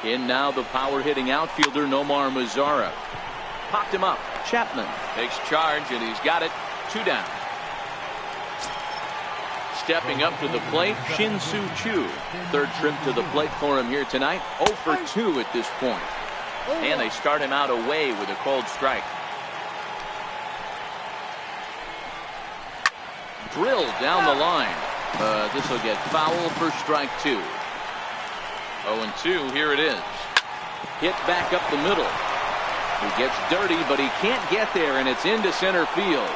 Speaker 1: In now the power-hitting outfielder Nomar Mazara. Popped him up. Chapman takes charge, and he's got it. 2 down. Stepping up to the plate, Shin-Soo Choo. Third trip to the plate for him here tonight. 0 for 2 at this point. And they start him out away with a called strike. Drilled down the line. This will get foul for strike 2. 0-2, here it is. Hit back up the middle. He gets dirty, but he can't get there, and it's into center field.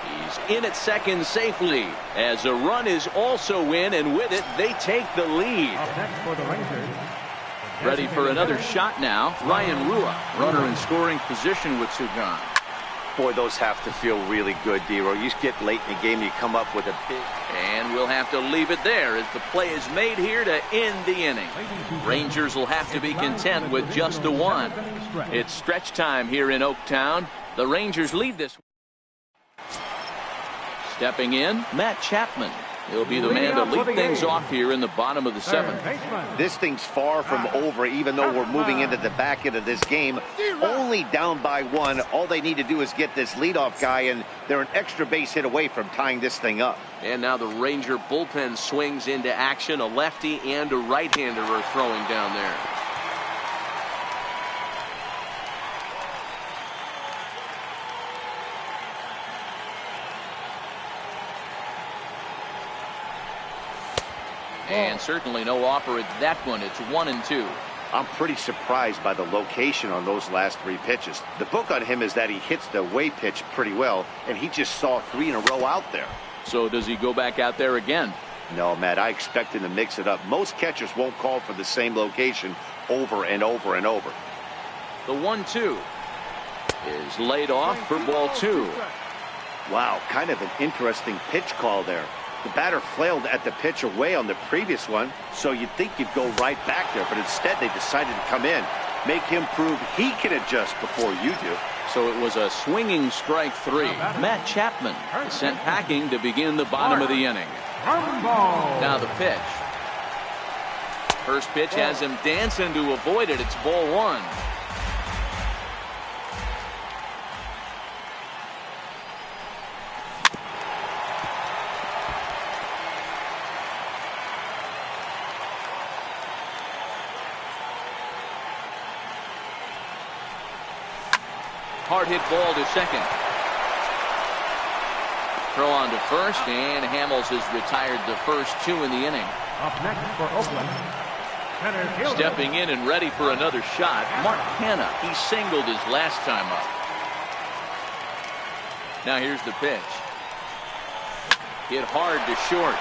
Speaker 1: He's in at second safely, as a run is also in, and with it, they take the lead. Ready for another shot now, Ryan Rua. Runner in scoring position with 2 gone.
Speaker 2: Boy, those have to feel really good, D-Row. You get late in the game, you come up with a big...
Speaker 1: And we'll have to leave it there as the play is made here to end the inning. Rangers will have to be content with just the 1. It's stretch time here in Oaktown. The Rangers lead this. Stepping in, Matt Chapman. He'll be the man to lead things off here in the bottom of the 7th.
Speaker 2: This thing's far from over, even though we're moving into the back end of this game. Only down by 1. All they need to do is get this leadoff guy, and they're an extra base hit away from tying this thing up.
Speaker 5: And now the Ranger bullpen swings into action. A lefty and a right-hander are throwing down there.
Speaker 1: And certainly no offer at that one. It's 1-2.
Speaker 2: I'm pretty surprised by the location on those last 3 pitches. The book on him is that he hits the away pitch pretty well, and he just saw 3 in a row out there.
Speaker 1: So does he go back out there again?
Speaker 2: No, Matt, I expect him to mix it up. Most catchers won't call for the same location over and over and over.
Speaker 1: The 1-2 is laid off for ball 2.
Speaker 2: Wow, kind of an interesting pitch call there. The batter flailed at the pitch away on the previous one, so you'd think you'd go right back there, but instead they decided to come in, make him prove he can adjust before you do.
Speaker 1: So it was a swinging strike 3. Matt Chapman is sent packing to begin the bottom of the inning. Now the pitch. First pitch has him dancing to avoid it. It's ball 1. Hard hit ball to second. Throw on to first, and Hamels has retired the first 2 in the inning.
Speaker 4: Up next for Oakland, center fielder.
Speaker 1: Stepping in and ready for another shot, Mark Hanna. He singled his last time up. Now here's the pitch. Hit hard to short.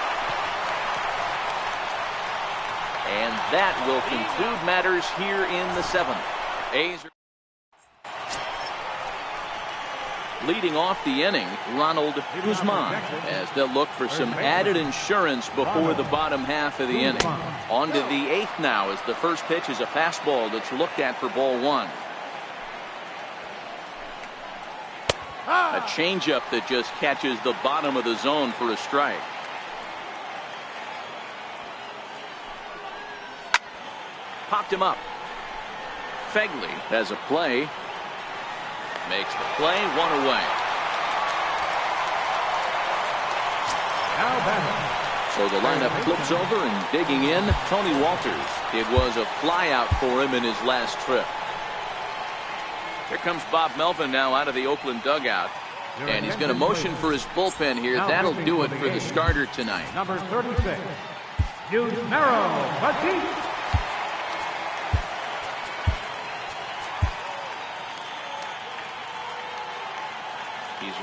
Speaker 1: And that will conclude matters here in the 7th. A's are leading off the inning, Ronald Guzman, as they'll look for some added insurance before the bottom half of the inning. On to the 8th now, as the first pitch is a fastball that's looked at for ball 1. A changeup that just catches the bottom of the zone for a strike. Popped him up. Fegley has a play. Makes the play, 1 away. So the lineup flips over, and digging in, Tony Walters. It was a flyout for him in his last trip. Here comes Bob Melvin now out of the Oakland dugout. And he's going to motion for his bullpen here. That'll do it for the starter tonight.
Speaker 4: Number 36, Yusmeiro Petit.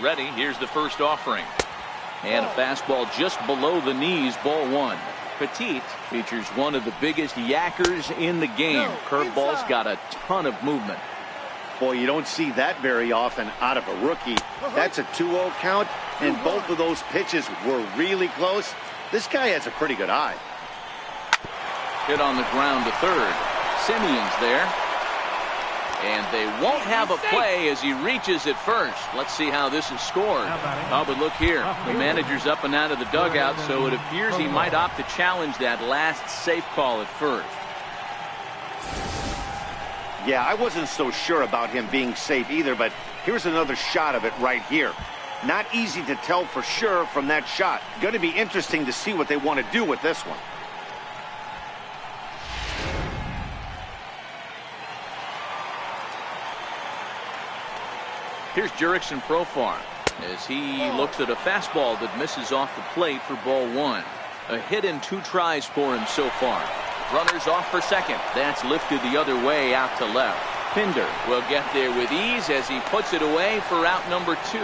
Speaker 5: ready. Here's the first offering.
Speaker 1: And a fastball just below the knees, ball one.
Speaker 5: Petit
Speaker 1: features one of the biggest yackers in the game. Curveball's got a ton of movement.
Speaker 2: Boy, you don't see that very often out of a rookie. That's a 2-0 count, and both of those pitches were really close. This guy has a pretty good eye.
Speaker 1: Hit on the ground to third. Simeon's there. And they won't have a play as he reaches at first. Let's see how this is scored. Oh, but look here. The manager's up and out of the dugout, so it appears he might opt to challenge that last safe call at first.
Speaker 2: Yeah, I wasn't so sure about him being safe either, but here's another shot of it right here. Not easy to tell for sure from that shot. Going to be interesting to see what they want to do with this one.
Speaker 1: Here's Jurickson Profar as he looks at a fastball that misses off the plate for ball one. A hit in 2 tries for him so far. Runners off for second. That's lifted the other way out to left. Pinder will get there with ease as he puts it away for out number 2.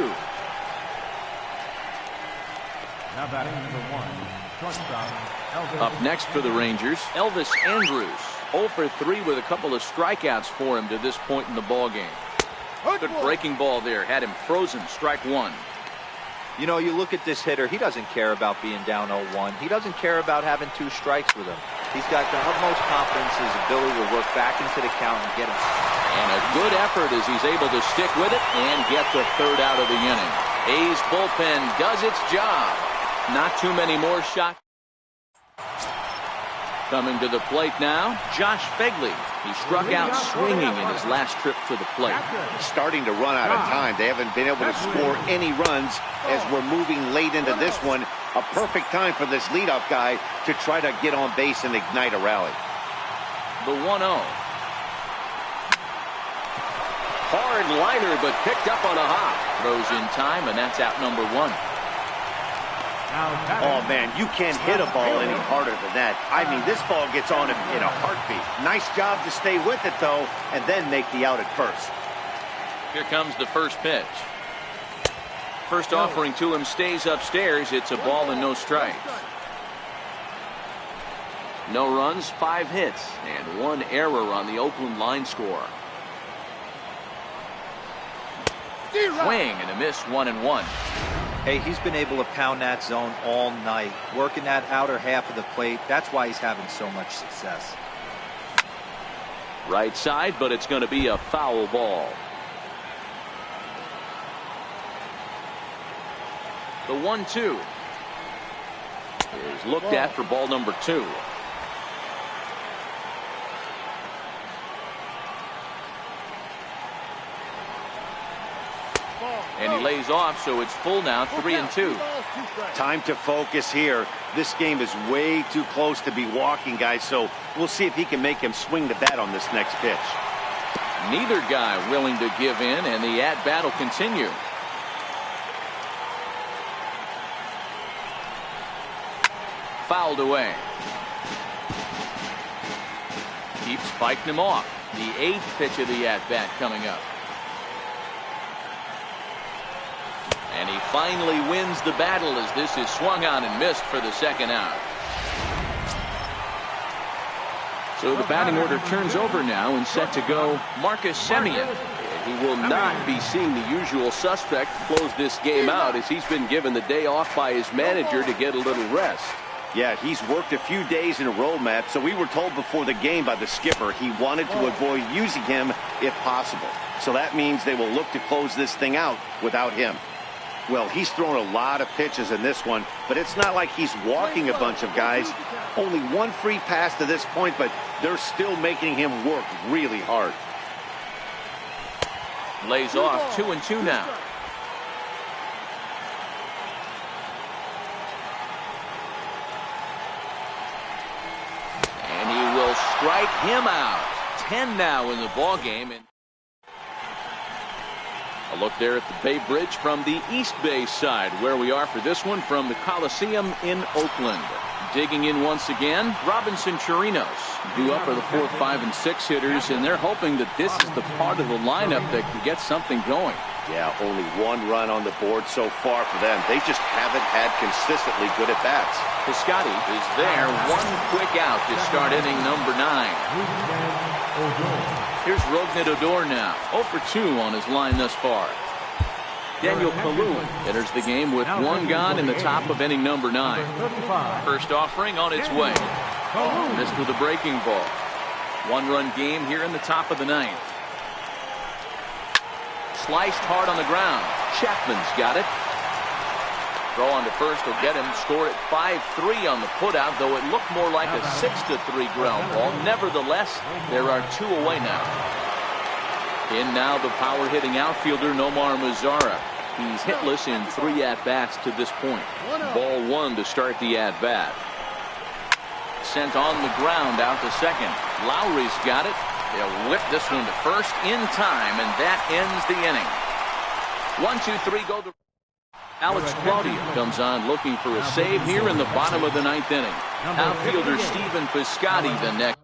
Speaker 4: Now batting number 1, shortstop, Elvis.
Speaker 1: Up next for the Rangers, Elvis Andrus. 0 for 3 with a couple of strikeouts for him to this point in the ballgame. Good breaking ball there. Had him frozen. Strike 1.
Speaker 3: You know, you look at this hitter, he doesn't care about being down 0-1. He doesn't care about having 2 strikes with him. He's got the utmost confidence in his ability to work back into the count and get him.
Speaker 1: And a good effort as he's able to stick with it and get the 3rd out of the inning. A's bullpen does its job. Not too many more shots. Coming to the plate now, Josh Phegley. He struck out swinging in his last trip to the plate.
Speaker 2: He's starting to run out of time. They haven't been able to score any runs as we're moving late into this one. A perfect time for this leadoff guy to try to get on base and ignite a rally.
Speaker 1: The 1-0. Hard liner, but picked up on a hop. Throws in time, and that's out number 1.
Speaker 2: Oh, man, you can't hit a ball any harder than that. I mean, this ball gets on him in a heartbeat. Nice job to stay with it, though, and then make the out at first.
Speaker 1: Here comes the first pitch. First offering to him stays upstairs. It's a ball and no strikes. No runs, 5 hits, and 1 error on the Oakland line score. Swing and a miss, 1-1.
Speaker 3: Hey, he's been able to pound that zone all night, working that outer half of the plate. That's why he's having so much success.
Speaker 1: Right side, but it's going to be a foul ball. The 1-2 is looked at for ball number 2. And he lays off, so it's full now, 3-2.
Speaker 2: Time to focus here. This game is way too close to be walking, guys, so we'll see if he can make him swing the bat on this next pitch.
Speaker 1: Neither guy willing to give in, and the at-bat will continue. Fouled away. Keeps fighting him off. The 8th pitch of the at-bat coming up. And he finally wins the battle as this is swung on and missed for the 2nd out. So the batting order turns over now and set to go Marcus Semien. He will not be seeing the usual suspect close this game out as he's been given the day off by his manager to get a little rest.
Speaker 2: Yeah, he's worked a few days in a row, Matt, so we were told before the game by the skipper he wanted to avoid using him if possible. So that means they will look to close this thing out without him. Well, he's thrown a lot of pitches in this one, but it's not like he's walking a bunch of guys. Only 1 free pass to this point, but they're still making him work really hard.
Speaker 1: Lays off, 2-2 now. And he will strike him out. 10 now in the ball game. And a look there at the Bay Bridge from the East Bay side, where we are for this one from the Coliseum in Oakland. digging in once again, Robinson Chirinos. Due up for the 4, 5, and 6 hitters, and they're hoping that this is the part of the lineup that can get something going.
Speaker 2: Yeah, only 1 run on the board so far for them. They just haven't had consistently good at-bats.
Speaker 1: Piscotty is there. 1 quick out to start inning number 9. Here's Rougned Odor now. 0 for 2 on his line thus far. Daniel Kalu enters the game with 1 gone in the top of inning number 9. First offering on its way. Missed with a breaking ball. 1-run game here in the top of the 9th. Sliced hard on the ground. Chapman's got it. Throw on to first will get him. Score at 5-3 on the putout, though it looked more like a 6-3 ground ball. Nevertheless, there are 2 away now. In now the power-hitting outfielder Nomar Mazara. He's hitless in 3 at-bats to this point. Ball 1 to start the at-bat. Sent on the ground out to second. Lowry's got it. They'll whip this one to first in time, and that ends the inning. 1, 2, 3, go. Alex Claudio comes on looking for a save here in the bottom of the 9th inning. Outfielder Stephen Piscotty the next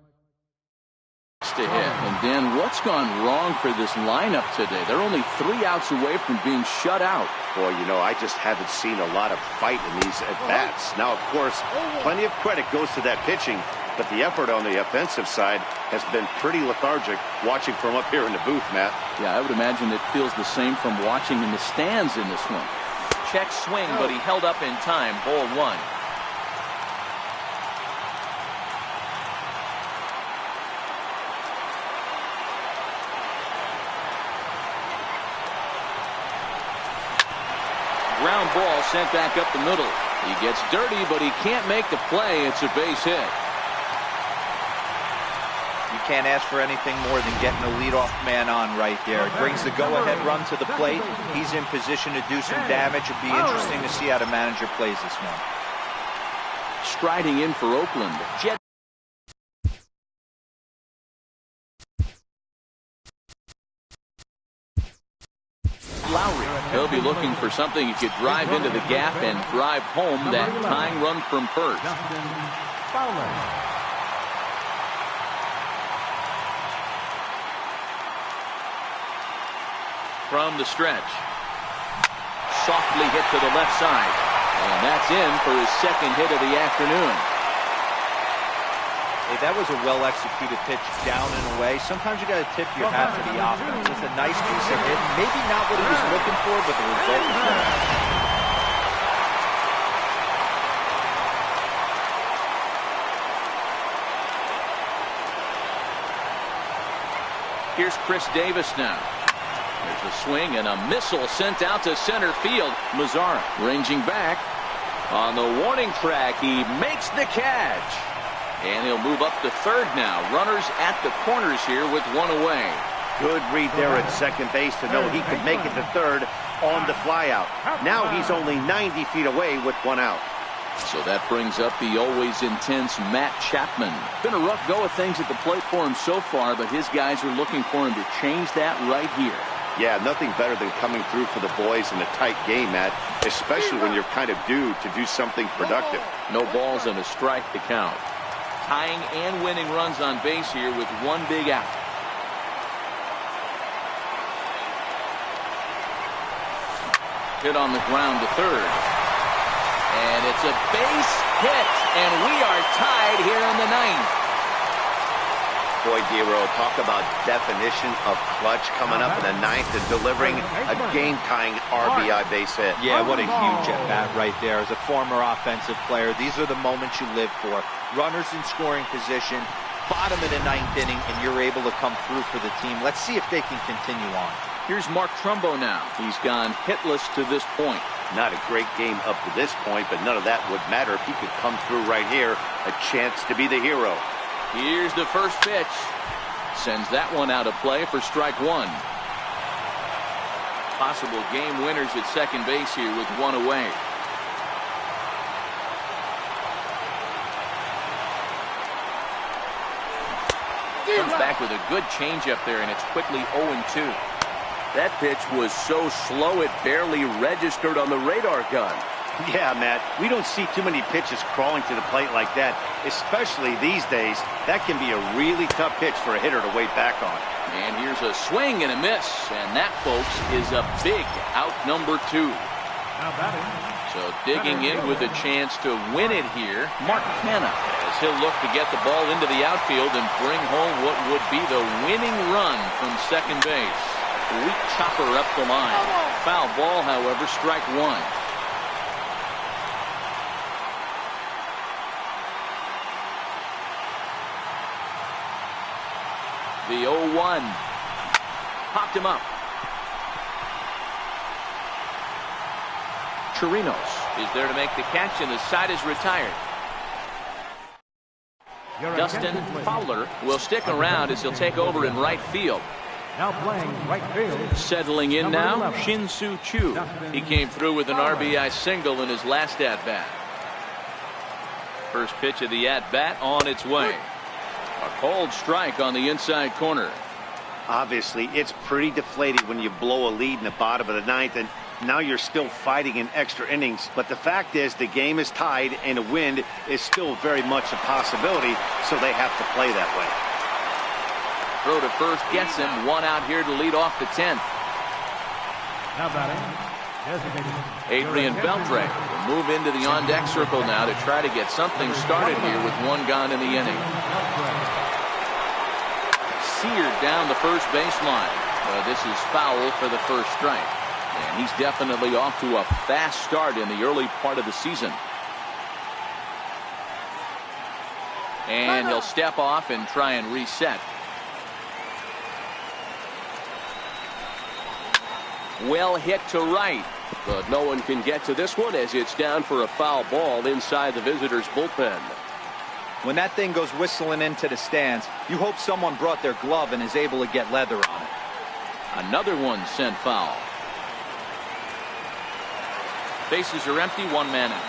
Speaker 1: to hit. And Dan, what's gone wrong for this lineup today? They're only 3 outs away from being shut out.
Speaker 2: Boy, you know, I just haven't seen a lot of fight in these at-bats. Now, of course, plenty of credit goes to that pitching, but the effort on the offensive side has been pretty lethargic watching from up here in the booth, Matt.
Speaker 1: Yeah, I would imagine it feels the same from watching in the stands in this one.
Speaker 5: Check swing, but he held up in time. Ball 1.
Speaker 1: Ground ball sent back up the middle. He gets dirty, but he can't make the play. It's a base hit.
Speaker 3: You can't ask for anything more than getting a leadoff man on right there. It brings the go-ahead run to the plate. He's in position to do some damage. It'll be interesting to see how the manager plays this one.
Speaker 1: Striding in for Oakland. Jet. Lowry. He'll be looking for something he could drive into the gap and drive home that tying run from first. From the stretch. Softly hit to the left side. And that's in for his 2nd hit of the afternoon.
Speaker 3: Hey, that was a well-executed pitch down and away. Sometimes you got to tip your hat to the offense. It's a nice piece of hit. Maybe not what he was looking for, but the result was there.
Speaker 1: Here's Chris Davis now. There's a swing and a missile sent out to center field. Mazara ranging back. On the warning track, he makes the catch. And he'll move up to third now. Runners at the corners here with 1 away.
Speaker 2: Good read there at second base to know he could make it to third on the flyout. Now he's only 90 feet away with 1 out.
Speaker 1: So that brings up the always intense Matt Chapman. Been a rough go of things at the plate for him so far, but his guys are looking for him to change that right here.
Speaker 2: Yeah, nothing better than coming through for the boys in a tight game, Matt, especially when you're kind of due to do something productive.
Speaker 1: No balls and a strike to count. Tying and winning runs on base here with 1 big out. Hit on the ground to third. And it's a base hit, and we are tied here in the 9th.
Speaker 2: Boy, Dero, talk about definition of clutch coming up in the 9th and delivering a game-tying RBI base hit.
Speaker 3: Yeah, what a huge at-bat right there. As a former offensive player, these are the moments you live for. Runners in scoring position, bottom of the 9th inning, and you're able to come through for the team. Let's see if they can continue on.
Speaker 1: Here's Mark Trumbo now. He's gone hitless to this point.
Speaker 2: Not a great game up to this point, but none of that would matter if he could come through right here. A chance to be the hero.
Speaker 1: Here's the first pitch. Sends that one out of play for strike 1. Possible game winners at second base here with 1 away. Comes back with a good changeup there, and it's quickly 0-2.
Speaker 6: That pitch was so slow it barely registered on the radar gun.
Speaker 2: Yeah, Matt, we don't see too many pitches crawling to the plate like that, especially these days. That can be a really tough pitch for a hitter to wait back on.
Speaker 1: And here's a swing and a miss, and that, folks, is a big out number 2.
Speaker 4: Now batting.
Speaker 1: So digging in with a chance to win it here, Mark Hanna, as he'll look to get the ball into the outfield and bring home what would be the winning run from second base. Weak chopper up the line. Foul ball, however, strike 1. The 0-1. Popped him up. Chirinos is there to make the catch, and the side is retired. Dustin Fowler will stick around as he'll take over in right field.
Speaker 4: Now playing right field.
Speaker 1: Settling in
Speaker 4: Number
Speaker 1: now,
Speaker 4: 11.
Speaker 1: Shin-Soo Choo. He came through with an RBI single in his last at-bat. First pitch of the at-bat on its way. A cold strike on the inside corner.
Speaker 2: Obviously, it's pretty deflated when you blow a lead in the bottom of the 9th, and now you're still fighting in extra innings. But the fact is, the game is tied, and a win is still very much a possibility, so they have to play that way.
Speaker 1: Throw to first gets him. 1 out here to lead off the 10th.
Speaker 4: Now batting. Designated.
Speaker 1: Adrian Beltre will move into the on-deck circle now to try to get something started here with 1 gone in the inning. Seared down the first baseline. This is foul for the first strike. And he's definitely off to a fast start in the early part of the season. And he'll step off and try and reset. Well hit to right.
Speaker 5: But no one can get to this one as it's down for a foul ball inside the visitors' bullpen.
Speaker 3: When that thing goes whistling into the stands, you hope someone brought their glove and is able to get leather on it.
Speaker 1: Another one sent foul. Bases are empty, 1 man out.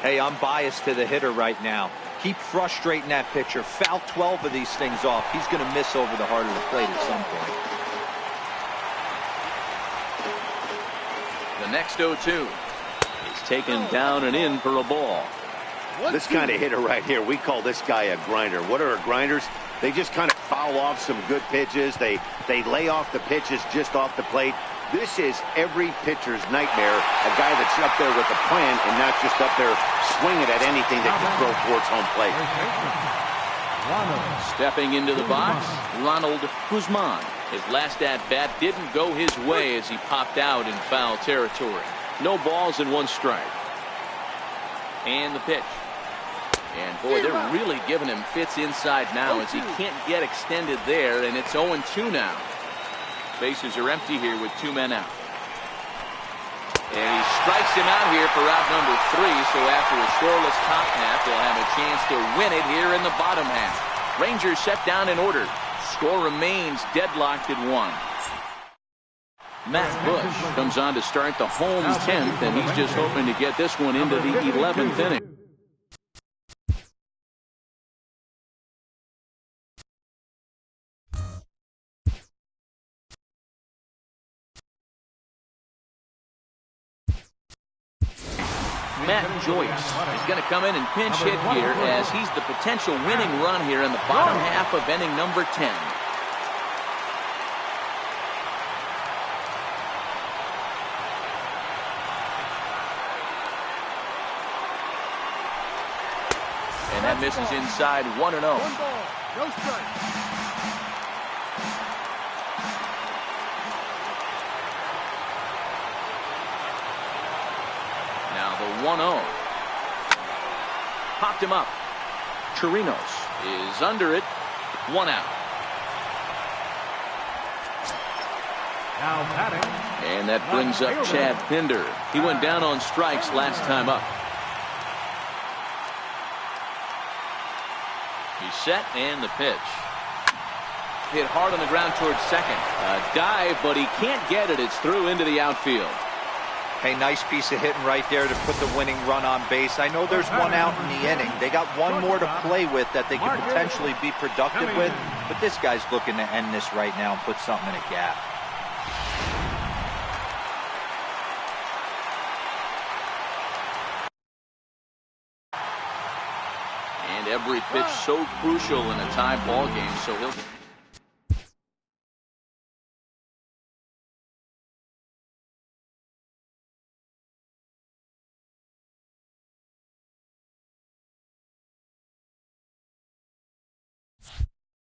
Speaker 3: Hey, I'm biased to the hitter right now. Keep frustrating that pitcher. Foul 12 of these things off. He's going to miss over the heart of the plate at some point.
Speaker 1: The next 0-2 is taken down and in for a ball.
Speaker 2: This kind of hitter right here, we call this guy a grinder. What are grinders? They just kind of foul off some good pitches. They lay off the pitches just off the plate. This is every pitcher's nightmare, a guy that's up there with a plan and not just up there swinging at anything that can throw towards home plate.
Speaker 1: Stepping into the box, Ronald Guzman. His last at-bat didn't go his way as he popped out in foul territory. No balls and 1 strike. And the pitch. And boy, they're really giving him fits inside now as he can't get extended there, and it's 0-2 now. Bases are empty here with 2 men out. And he strikes him out here for out number 3, so after a scoreless top half, they'll have a chance to win it here in the bottom half. Rangers set down in order. Score remains deadlocked at 1. Matt Bush comes on to start the home 10th, and he's just hoping to get this one into the 11th inning. Matt Joyce is going to come in and pinch hit here as he's the potential winning run here in the bottom half of inning number 10. And that misses inside 1-0.
Speaker 6: 1 ball, no strike.
Speaker 1: Now the 1-0. Popped him up. Chirinos is under it. 1 out.
Speaker 4: Now batting.
Speaker 1: And that brings up Chad Pinder. He went down on strikes last time up. He's set and the pitch. Hit hard on the ground towards second. A dive, but he can't get it. It's through into the outfield.
Speaker 3: Hey, nice piece of hitting right there to put the winning run on base. I know there's 1 out in the inning. They got 1 more to play with that they could potentially be productive with, but this guy's looking to end this right now and put something in a gap.
Speaker 1: Every pitch so crucial in a tie ball game, so he'll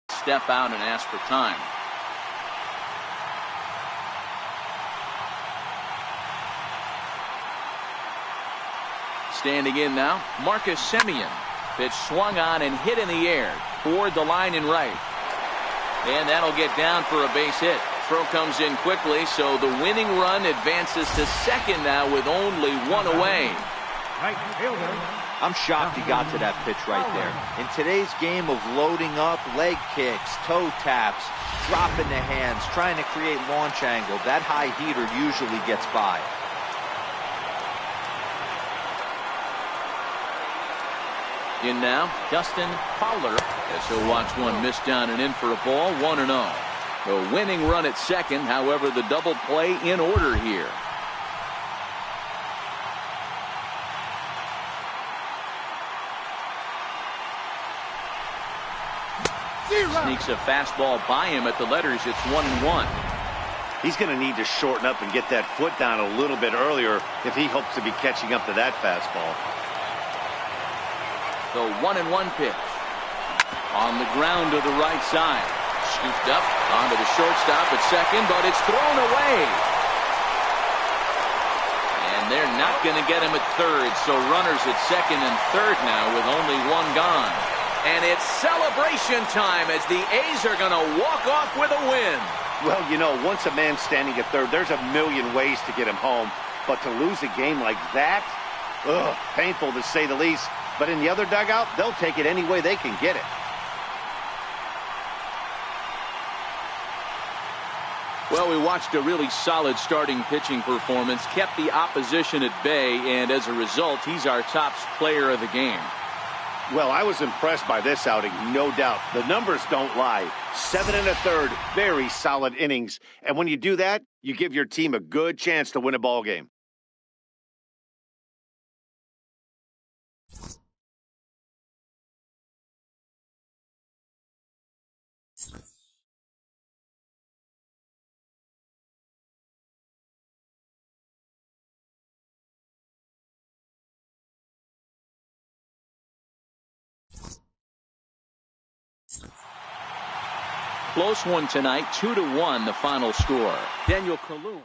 Speaker 1: step out and ask for time. Standing in now, Marcus Semien. Pitch swung on and hit in the air toward the line and right. And that'll get down for a base hit. Throw comes in quickly, so the winning run advances to second now with only one away.
Speaker 4: Right fielder.
Speaker 3: I'm shocked he got to that pitch right there. In today's game of loading up, leg kicks, toe taps, dropping the hands, trying to create launch angle, that high heater usually gets by.
Speaker 1: In now, Dustin Fowler, as he'll watch one miss down and in for a ball, 1-0. The winning run at second, however, the double play in order here. Sneaks a fastball by him at the letters. It's 1-1.
Speaker 2: He's going to need to shorten up and get that foot down a little bit earlier if he hopes to be catching up to that fastball.
Speaker 1: The 1-1 pitch. On the ground to the right side. Scooped up onto the shortstop at second, but it's thrown away. And they're not going to get him at third, so runners at second and third now with only one gone. And it's celebration time as the A's are going to walk off with a win.
Speaker 2: Well, you know, once a man's standing at third, there's a million ways to get him home. But to lose a game like that, painful to say the least. But in the other dugout, they'll take it any way they can get it.
Speaker 1: Well, we watched a really solid starting pitching performance, kept the opposition at bay, and as a result, he's our top player of the game.
Speaker 2: Well, I was impressed by this outing, no doubt. The numbers don't lie. 7 1/3, very solid innings. And when you do that, you give your team a good chance to win a ball game.
Speaker 1: Close one tonight, 2-1 the final score. Daniel Kalu.